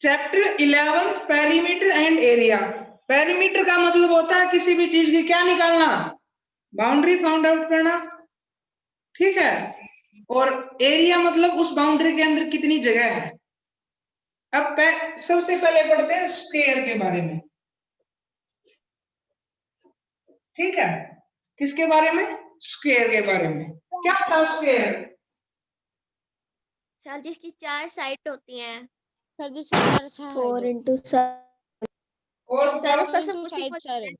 Chapter 11 perimeter and area. Perimeter का मतलब होता है किसी भी चीज की क्या निकालना, बाउंड्री फाउंड आउट करना, ठीक है। और एरिया मतलब उस बाउंड्री के अंदर कितनी जगह है। अब सबसे पहले पढ़ते हैं स्क्वायर के बारे में, ठीक है। किसके बारे में, स्क्वायर के बारे में। क्या था स्क्वायर? सर जिसकी 4 साइड होती हैं। सर जिसकी 4 साइड 4 into और सर बताओ, उसका समुच्चय साइड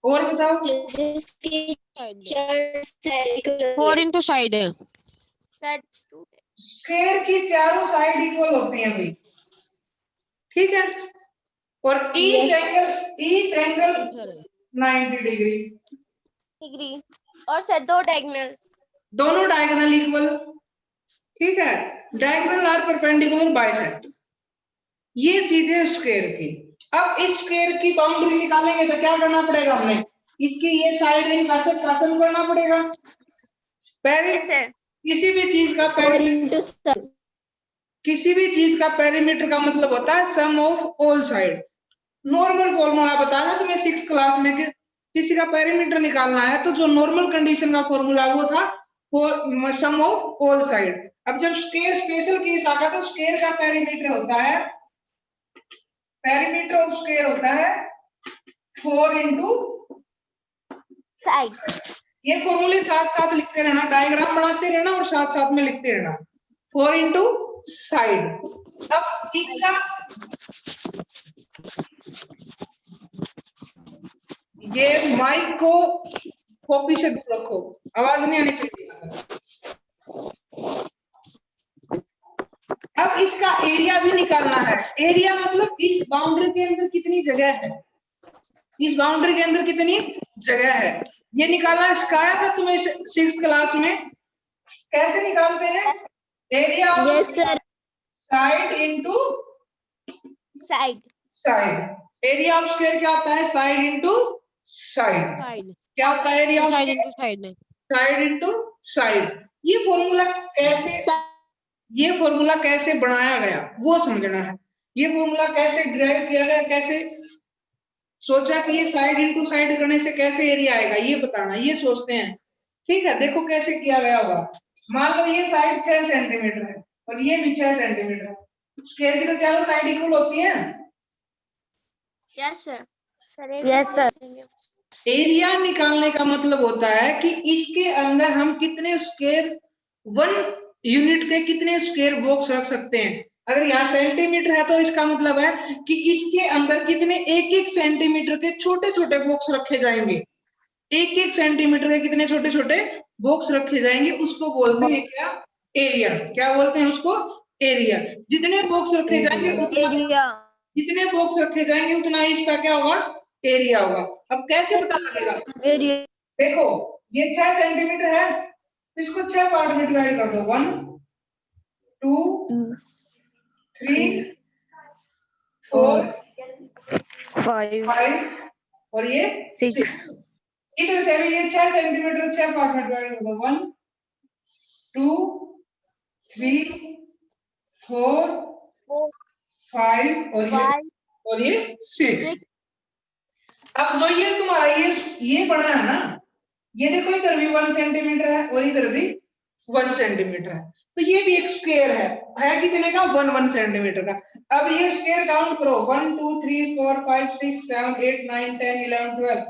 और बताओ, जिसकी साइड 4 साइड 4 into साइड है। सर स्क्वायर की चारों साइड इक्वल होती हैं भाई, ठीक है। और ईच एंगल 90 डिग्री, डिग्री। और सर 2 डायगोनल, दोनों डायगोनल इक्वल, ठीक है। डायगोनल आर परपेंडिकुलर बाइसेक्ट, ये चीजें स्क्वायर की। अब इस स्क्वायर की बाउंड्री निकालेंगे तो क्या करना पड़ेगा, हमें इसकी ये साइड इन शासन करना पड़ेगा। पहले किसी भी चीज का पेरीमीटर का मतलब होता है sum of all side. Normal formula बताया तुम्हें 6th क्लास में कि किसी का पेरीमीटर निकालना है तो जो नॉर्मल कंडीशन का फॉर्मूला वो था सम ऑफ ऑल साइड। अब जब स्क्वायर स्पेशल केस आ गया तो स्क्वायर का पेरीमीटर होता है, पेरीमीटर ऑफ स्क्वायर होता है 4 into साइड। ये फॉर्मूले साथ साथ लिखते रहना, डायग्राम बनाते रहना और साथ साथ में लिखते रहना। 4 into साइड। अब इसका ये माइक को कॉपी से दूर रखो, आवाज नहीं आनी चाहिए। अब इसका एरिया भी निकालना है। एरिया मतलब इस बाउंड्री के अंदर कितनी जगह है, इस बाउंड्री के अंदर कितनी जगह है, ये निकालना सिखाया था तुम्हें 6th क्लास में। कैसे निकालते हैं, area of side into side. Area of square क्या होता है, साइड इनटू साइड। क्या होता है area of square, side into side. ये फॉर्मूला कैसे बनाया गया वो समझना है। ये फॉर्मूला कैसे ड्राइव किया गया, कैसे सोचा कि ये साइड इनटू साइड करने से कैसे एरिया आएगा ये बताना, ये सोचते हैं, ठीक है। देखो कैसे किया गया होगा। मान लो ये साइड 6 सेंटीमीटर है और ये भी 6 सेंटीमीटर है, स्क्वायर की तो चारों साइड इक्वल होती है। Yes sir. Yes sir. Area निकालने का मतलब होता है कि इसके अंदर हम कितने स्क्वायर 1 यूनिट के कितने स्क्वायर बॉक्स रख सकते हैं। अगर यहाँ सेंटीमीटर है तो इसका मतलब है कि इसके अंदर कितने 1-1 सेंटीमीटर के छोटे छोटे बॉक्स रखे जाएंगे। 1-1 सेंटीमीटर के कितने छोटे छोटे बॉक्स रखे जाएंगे, उसको बोलते हैं क्या, एरिया। क्या बोलते हैं उसको, एरिया। जितने बॉक्स रखे जाएंगे जितने बॉक्स रखे जाएंगे उतना इसका क्या होगा, एरिया होगा। अब कैसे पता लगेगा, एरिया देखो ये 6 सेंटीमीटर है तो इसको 6 पार्ट में डिवाइड कर दो, 1 2 3 4 5 और ये 6। इधर से भी ये 6 सेंटीमीटर 6 पार्ट में डिवाइड कर दो, 1 2 3 4 5 और ये 6। अब जो ये तुम्हारा ये बना है ना, ये देखो इधर भी 1 सेंटीमीटर है और इधर भी 1 सेंटीमीटर है, तो ये भी एक स्क्वायर है कितने का, 1 सेंटीमीटर का। अब ये स्क्वायर काउंट करो, 1 2 3 4 5 6 7 8 9 10 11 12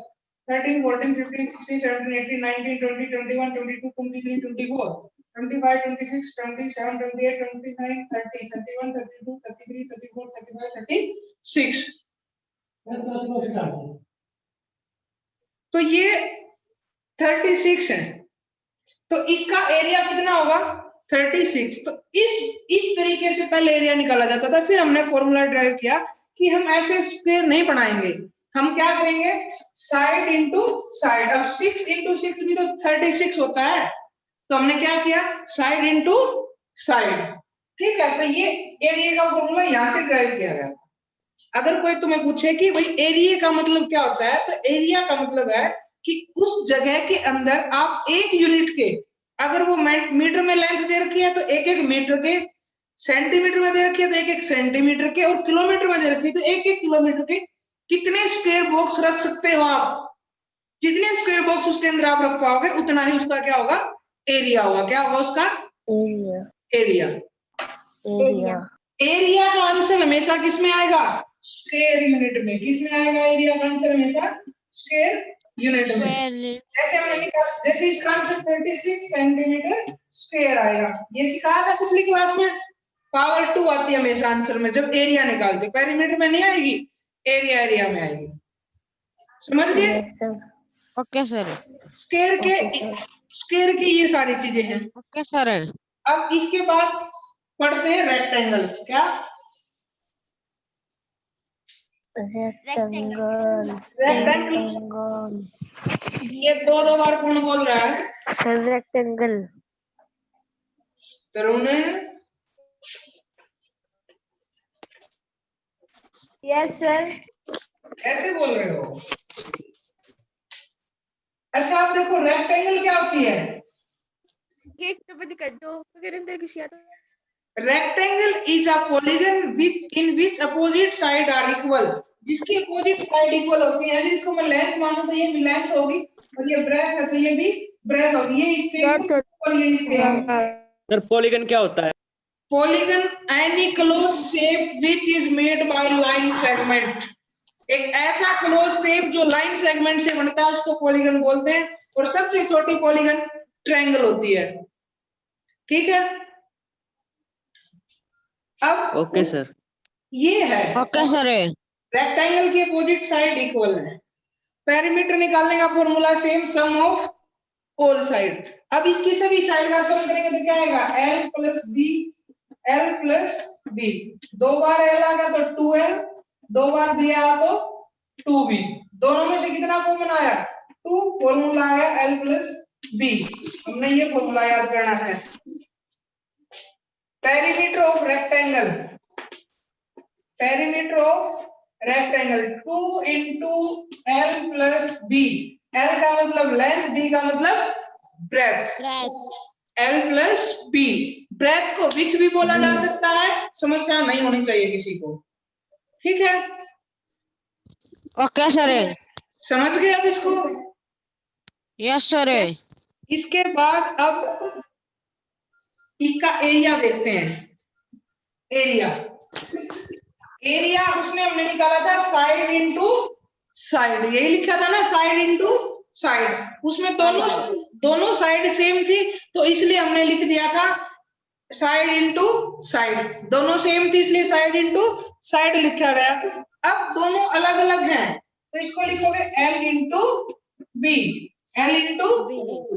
13 14 15 16 17 18 19 20 21 22 23 24 25 26 27 28 29 30 31 32 33 34 35 36। तो ये 36 है, तो इसका एरिया कितना होगा, 36। तो इस तरीके से पहले एरिया निकाला जाता था, फिर हमने फॉर्मूला ड्राइव किया कि हम ऐसे स्क्वायर नहीं बनाएंगे, हम क्या करेंगे, साइड इनटू साइड। अब 6 into 6 भी तो 36 होता है, तो हमने क्या किया, साइड इनटू साइड, ठीक है। तो ये एरिया का फॉर्मूला यहां से ड्राइव किया गया। अगर कोई तुम्हें पूछे कि भाई एरिया का मतलब क्या होता है, तो एरिया का मतलब है कि उस जगह के अंदर आप 1 यूनिट के, अगर वो मीटर में लेंथ दे रखी है तो 1-1 मीटर के सेंटीमीटर में दे रखी है तो 1-1 सेंटीमीटर के, और किलोमीटर में दे रखी है तो 1-1 किलोमीटर के कितने स्क्वायर बॉक्स रख सकते हो आप। जितने स्क्वायर बॉक्स उसके अंदर आप रख पाओगे उतना ही उसका क्या होगा, एरिया होगा। क्या होगा उसका एरिया एरिया। एरिया एरिया का आंसर हमेशा किस में आएगा, स्क्वायर यूनिट में। किस में आएगा एरिया का आंसर हमेशा, स्क्वायर यूनिट में। Square. जैसे हमने निकाला, जैसे इसका आंसर 36 सेंटीमीटर स्क्वायर आएगा, ये सिखाया था पिछली क्लास में। पावर 2 आती है हमेशा आंसर में जब एरिया निकालते, पेरीमीटर में नहीं आएगी, एरिया एरिया में आएगी। समझ गए? Okay, sir. स्क्वायर की ये सारी चीजें हैं। Okay, sir. अब इसके बाद पढ़ते हैं रेक्टेंगल। क्या रेक्टेंगल रेक्टेंगल? ये दो बार कौन बोल रहा है? रेक्टेंगल तरुण। यस सर ऐसे बोल रहे हो? अच्छा आप देखो, रेक्टेंगल क्या होती है? गेट पे बंद कर दो अगर अंदर घुस गया तो। Rectangle is a polygon which in which opposite side are equal. जिसकी अपोजिट साइड इक्वल होती है, जिसको मैं लेंथ मानूं तो ये भी लेंथ होगी और ये ब्रेथ है तो ये भी ब्रेथ होगी। ये इसके और ये इसके। सर पॉलीगन क्या होता है? Polygon any close shape which is made by line segment. एक ऐसा क्लोज शेप जो लाइन सेगमेंट से बनता है उसको पॉलीगन बोलते हैं। और सबसे छोटी पॉलीगन ट्रायंगल होती है। ठीक है? अब ओके सर। ये है Okay, sir. रेक्टेंगल की अपोजिट साइड इक्वल है। पेरीमीटर निकालने का formula same, sum of all side. अब इसकी सभी साइड का सम करेंगे तो क्या आएगा, l plus B, l plus B. 2 बार l आ गया तो 2l, 2 बार b आया तो 2b। दोनों में से कितना कॉमन आया, 2। फॉर्मूला आया l प्लस बी। हमने ये फॉर्मूला याद करना है। Perimeter of rectangle, perimeter of rectangle 2 into l plus b। l का मतलब लेंथ, b का मतलब breadth. l plus b। Breadth को विच भी बोला जा सकता है, समस्या नहीं होनी चाहिए किसी को। ठीक है? Okay, sir. समझ गए अब इसको? Yes, sir. इसके बाद अब इसका एरिया देखते हैं। एरिया, एरिया उसमें हमने निकाला था साइड इनटू साइड। यही लिखा था ना, साइड इनटू साइड। उसमें दोनों साइड सेम थी तो इसलिए हमने लिख दिया था साइड इनटू साइड। दोनों सेम थी इसलिए साइड इनटू साइड लिखा गया। अब दोनों अलग अलग हैं तो इसको लिखोगे l into B, l into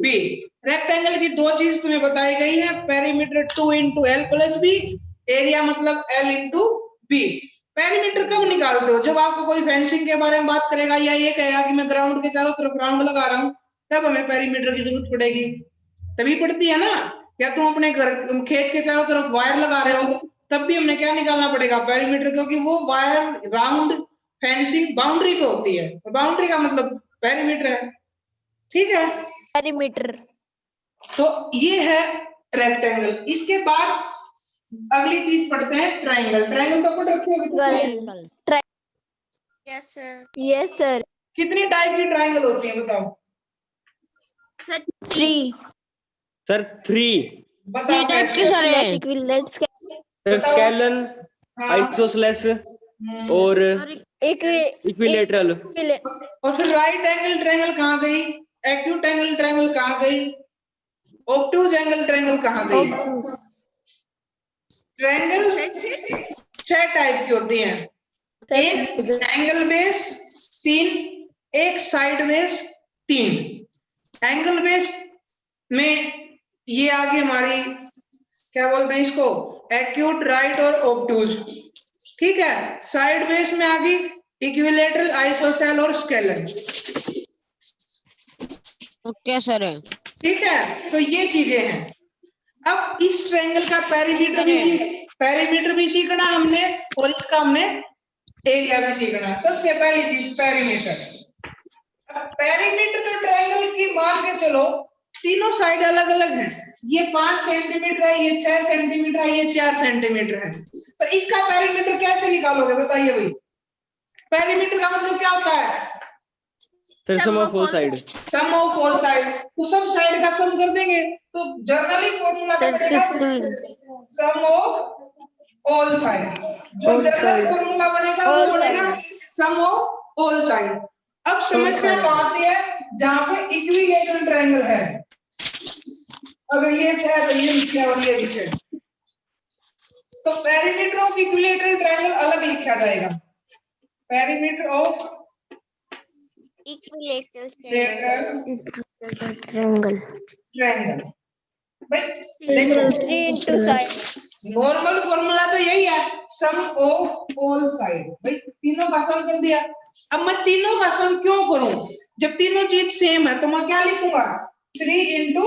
B. Rectangle की 2 चीज तुम्हें बताई गई है, perimeter 2 into l plus B, area मतलब l into b। पेरीमीटर कब निकालते हो, जब आपको कोई फेंसिंग के बारे में बात करेगा या ये कहेगा कि मैं ग्राउंड के चारों तरफ राउंड लगा रहा हूँ, तब हमें पेरीमीटर की जरूरत पड़ेगी। तभी पड़ती है ना। या तुम अपने घर खेत के चारों तरफ वायर लगा रहे हो तब भी हमने क्या निकालना पड़ेगा, पेरीमीटर, क्योंकि वो वायर राउंड फेंसिंग बाउंड्री पे होती है। बाउंड्री का मतलब पेरीमीटर है। ठीक है? पेरीमीटर। तो ये है रेक्टेंगल। इसके बाद अगली चीज पढ़ते हैं ट्रायंगल। ट्रायंगल तो पढ़ रखी होगी। Yes sir. Yes sir. कितनी टाइप की ट्रायंगल होती है बताओ? Sir 3 sir 3। बताओ टाइप की कैसे? सर है। लेट्स सर स्केलन, हाँ। आइसोसेलेस और इक्विलेटरल। और फिर राइट एंगल ट्रायंगल कहाँ गई, एक्यूट एंगल ट्रायंगल कहाँ गई, ऑब्टूज एंगल ट्रायंगल कहाँ गई? ट्रायंगल 6 टाइप की होती हैं। एक एंगल बेस 3, एक साइड बेस 3। एंगल बेस में ये आगे हमारी क्या बोलते हैं इसको, एक्यूट, राइट और ऑब्टूज। ठीक है? साइड बेस में आ गई इक्विलेटरल, आइसोसेल और स्केलन। Okay, sir. ठीक है? तो ये चीजें हैं। अब इस ट्रायंगल का पेरीमीटर भी सीखना हमने और इसका हमने एरिया भी सीखना। सबसे पहली चीज पेरीमीटर। अब पेरीमीटर तो ट्रायंगल की मान के चलो तीनों साइड अलग अलग है, ये 5 सेंटीमीटर है, ये 6 सेंटीमीटर है, ये 4 सेंटीमीटर है, तो इसका पेरीमीटर कैसे निकालोगे बताइए भाई। पेरीमीटर का मतलब क्या होता है? Sir sum of all side. Sum of all side, तो सब साइड का सम कर देंगे, तो जनरली फॉर्मूला क्या बनेगा? सम ऑफ ऑल साइड। जो जनरल फॉर्मूला बनेगा वो बनेगा सम ऑफ ऑल साइड। अब समस्या कहां आती है? जहां पे इक्विलेटरल ट्रायंगल है, अगर ये 6 है तो ये लिखा और ये भी 6, तो पेरीमीटर ऑफ इक्विलेटरल ट्रायंगल अलग लिखा जाएगा। Perimeter of equilateral triangle triangle भाई देखो, 3 into साइड। नॉर्मल फॉर्मूला तो यही है, सम ऑफ ऑल साइड। भाई तीनों का सम कर दिया। अब मैं तीनों का सम क्यों करूं? जब तीनों चीज सेम है तो मैं क्या लिखूंगा? 3 into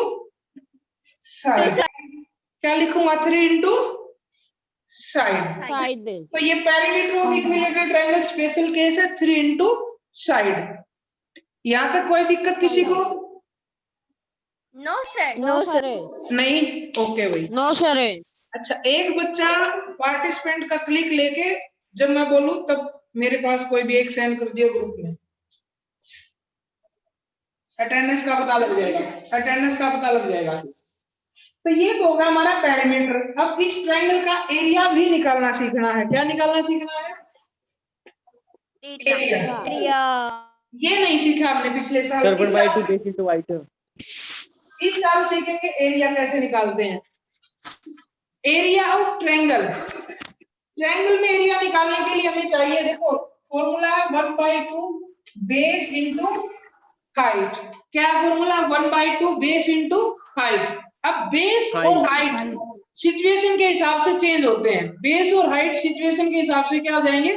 साइड। क्या लिखूंगा? 3 into साइड। साइड। तो ये perimeter of equilateral triangle special case है, 3 into साइड। यहां तक कोई दिक्कत किसी को? No sir. No sir. नहीं? ओके भाई। No sir. अच्छा, एक बच्चा पार्टिसिपेंट का क्लिक लेके जब मैं बोलूं तब मेरे पास कोई भी एक सेंड कर दियो ग्रुप में, अटेंडेंस का पता लग जाएगा, अटेंडेंस का पता लग जाएगा। तो ये तो होगा हमारा पेरीमीटर। अब इस ट्रायंगल का एरिया भी निकालना सीखना है। क्या निकालना सीखना है? एरिया। ये नहीं सीखा हमने पिछले साल। Sir 1/2 base into height. इस साल सीखेंगे एरिया कैसे निकालते हैं। Area of triangle. ट्रायंगल में एरिया निकालने के लिए हमें चाहिए, देखो फॉर्मूला है 1/2 बेस इनटू हाइट। क्या फॉर्मूला? 1/2 base into height. अब बेस और हाइट सिचुएशन के हिसाब से चेंज होते हैं। बेस और हाइट सिचुएशन के हिसाब से क्या हो जाएंगे?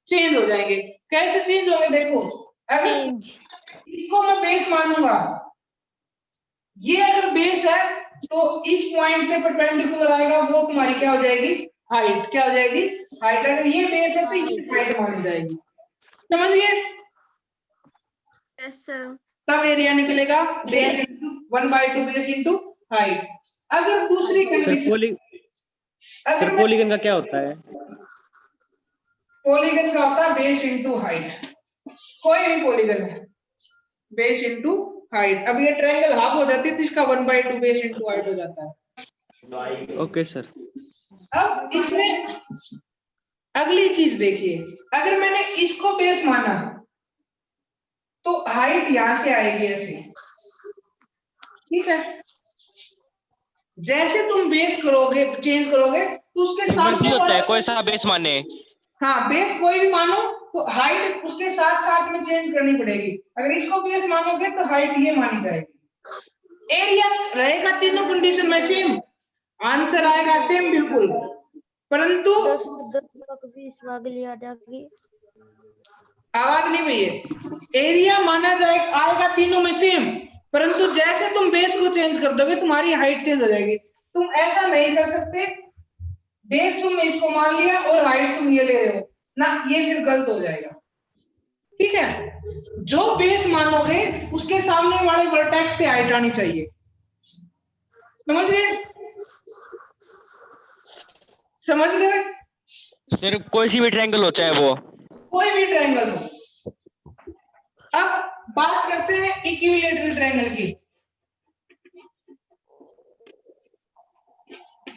चेंज हो जाएंगे। कैसे चेंज होंगे? देखो, अगर इसको मैं बेस मानूंगा, ये अगर बेस है तो इस पॉइंट से परपेंडिकुलर आएगा, वो तुम्हारी क्या हो जाएगी? हाइट। क्या हो जाएगी? हाइट। अगर ये बेस है तो ये हाइट मानी जाएगी। समझ गए? Yes sir. तब एरिया निकलेगा base into 1/2 base into height. अगर दूसरी कंडीशन, अगर पॉलीगन का क्या होता है? पॉलीगन का होता है बेस इनटू हाइट। कोई भी पॉलीगन है, बेस इनटू हाइट। अब ये ट्रायंगल हाफ हो जाती है तो इसका 1/2 बेस इनटू हाइट हो जाता है। Okay sir. अब इसमें अगली चीज देखिए, अगर मैंने इसको बेस माना तो हाइट यहां से आएगी ऐसे, ठीक है। जैसे तुम बेस करोगे, चेंज करोगे तो उसके साथ होता है कोई सा बेस माने। हाँ, बेस कोई भी मानो तो हाइट उसके साथ साथ में चेंज करनी पड़ेगी। अगर इसको बेस मानोगे तो हाइट ये मानी जाएगी। एरिया रहेगा तीनों कंडीशन में सेम, आंसर आएगा सेम बिल्कुल, परंतु आवाज नहीं भैया, एरिया माना जाए आएगा तीनों में सेम, परंतु जैसे तुम बेस को चेंज कर दोगे तुम्हारी हाइट चेंज हो जाएगी। तुम ऐसा नहीं कर सकते बेस तुमने इसको मान लिया और हाइट तुम ये ले रहे हो ना, ये फिर गलत हो जाएगा। ठीक है, जो बेस मानोगे उसके सामने वाले वर्टेक्स से हाइट आनी चाहिए। समझ गए? समझ गए? सर कोई सी भी ट्रायंगल हो चाहे वो, कोई भी ट्रायंगल हो। अब बात करते हैं इक्विलेटरल ट्रायंगल की।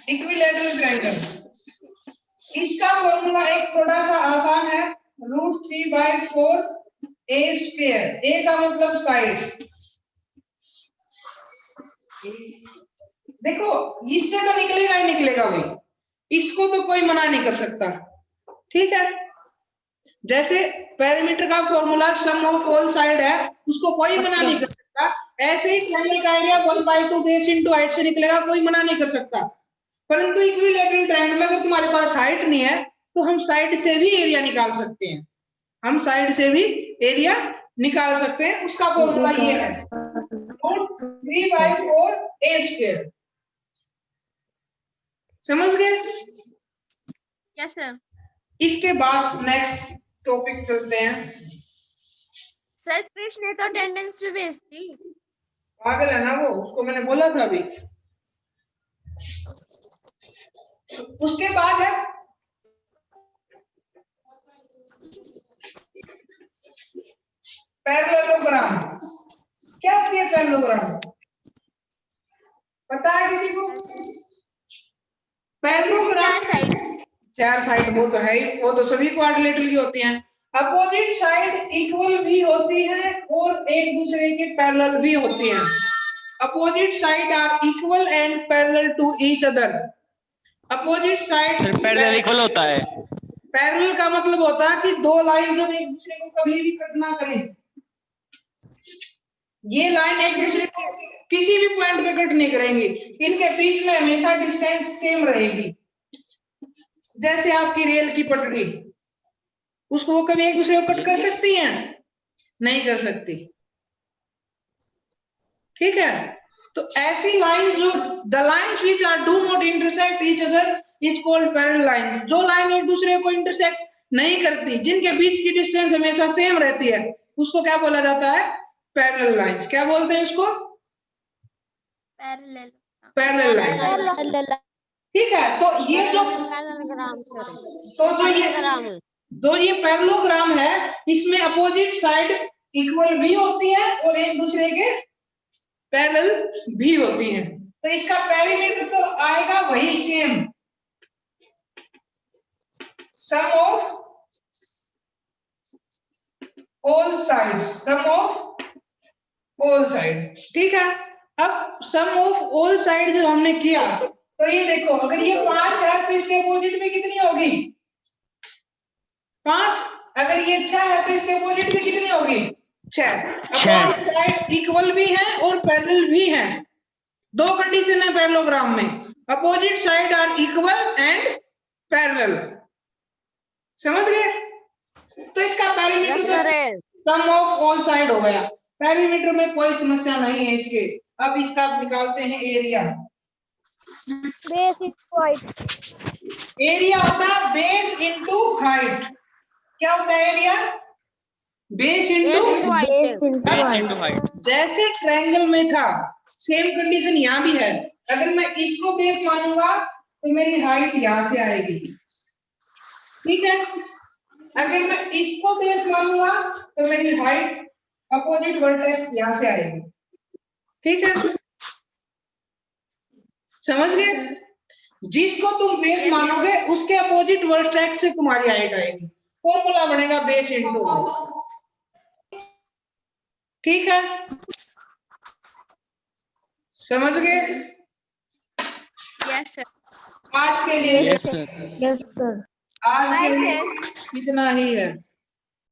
इक्विलेटरल ट्रायंगल, इसका फॉर्मूला एक थोड़ा सा आसान है, √3/4 a²। a का मतलब साइड। देखो इससे तो निकलेगा ही निकलेगा भाई, इसको तो कोई मना नहीं कर सकता। ठीक है, जैसे पेरीमीटर का formula some of all side है, उसको कोई मना नहीं कर सकता। ऐसे ही ट्रायंगल का एरिया 1/2 बेस इनटू हाइट से निकलेगा, कोई मना नहीं कर सकता। परंतु इक्विलेटरल ट्रायंगल में अगर तुम्हारे पास हाइट नहीं है तो हम साइड से भी एरिया निकाल सकते हैं। हम साइड से भी एरिया निकाल सकते हैं। उसका फॉर्मूला ये है √3/4 a²। समझ गए? Yes sir. इसके बाद नेक्स्ट टॉपिक चलते हैं। सर कृष्ण ने तो अटेंडेंस भी भेज दी। पागल है ना वो, उसको मैंने बोला था अभी। उसके बाद है पैरेललोग्राम। क्या होती है पैरेललोग्राम, पता है किसी को? Parallelogram 4 side. 4 साइड वो तो है ही, वो तो सभी क्वाड्रिलेटरल की होती हैं। अपोजिट साइड इक्वल भी होती है और एक दूसरे के पैरेलल भी होती हैं। Opposite side are equal and parallel to each other. Opposite side sir parallel equal होता है। पैरेलल का मतलब होता है कि दो लाइन जब एक दूसरे को कभी भी कट ना करें, ये लाइन एक दूसरे को किसी भी पॉइंट पे कट नहीं करेंगे, इनके बीच में हमेशा डिस्टेंस सेम रहेगी। जैसे आपकी रेल की पटरी, उसको वो कभी एक दूसरे को कट कर सकती हैं? नहीं कर सकती। ठीक है, तो ऐसी लाइन जो the lines which are do not intersect each other is called parallel lines. जो लाइन एक दूसरे को इंटरसेक्ट नहीं करती, जिनके बीच की डिस्टेंस हमेशा सेम रहती है, उसको क्या बोला जाता है? Parallel lines. क्या बोलते हैं उसको? पैरेलल। Parallel line. ठीक है, तो ये जो पैरेललोग्राम सर। तो जो ये पैरेललोग्राम। जो ये पैरेललोग्राम है, इसमें अपोजिट साइड इक्वल भी होती है और एक दूसरे के पैरेलल भी होती हैं। तो इसका पेरीमीटर तो आएगा वही same, sum of all sides, sum of all side. ठीक है, अब सम ऑफ ऑल साइड जब हमने किया तो ये देखो, अगर ये 5 है तो इसके अपोजिट में कितनी होगी? 5। अगर ये 6 है तो इसके अपोजिट में कितनी होगी? 6। अपोजिट साइड इक्वल भी है और पैरेलल भी है। दो कंडीशन है पैरेललोग्राम में, opposite side are equal and parallel. समझ गए? तो इसका perimeter sum of all side हो गया। पेरीमीटर में कोई समस्या नहीं है इसके। अब इसका निकालते हैं area. Base into height. Area होता है बेस इनटू हाइट। क्या होता है area? Base into base into height. जैसे ट्रायंगल में था, सेम कंडीशन यहाँ भी है। अगर मैं इसको बेस मानूंगा तो मेरी हाइट यहाँ से आएगी। ठीक है, अगर मैं इसको बेस मानूंगा तो मेरी हाइट अपोजिट वर्टेक्स यहाँ से आएगी। ठीक है, समझ गए? जिसको तुम बेस मानोगे उसके अपोजिट वर्टेक्स से तुम्हारी हाइट आएगी। फॉर्मूला बनेगा बेस इनटू। ठीक है, समझ गए? Yes sir. आज के लिए यस सर। Yes sir. आज के बाय लिए सर। इतना ही है।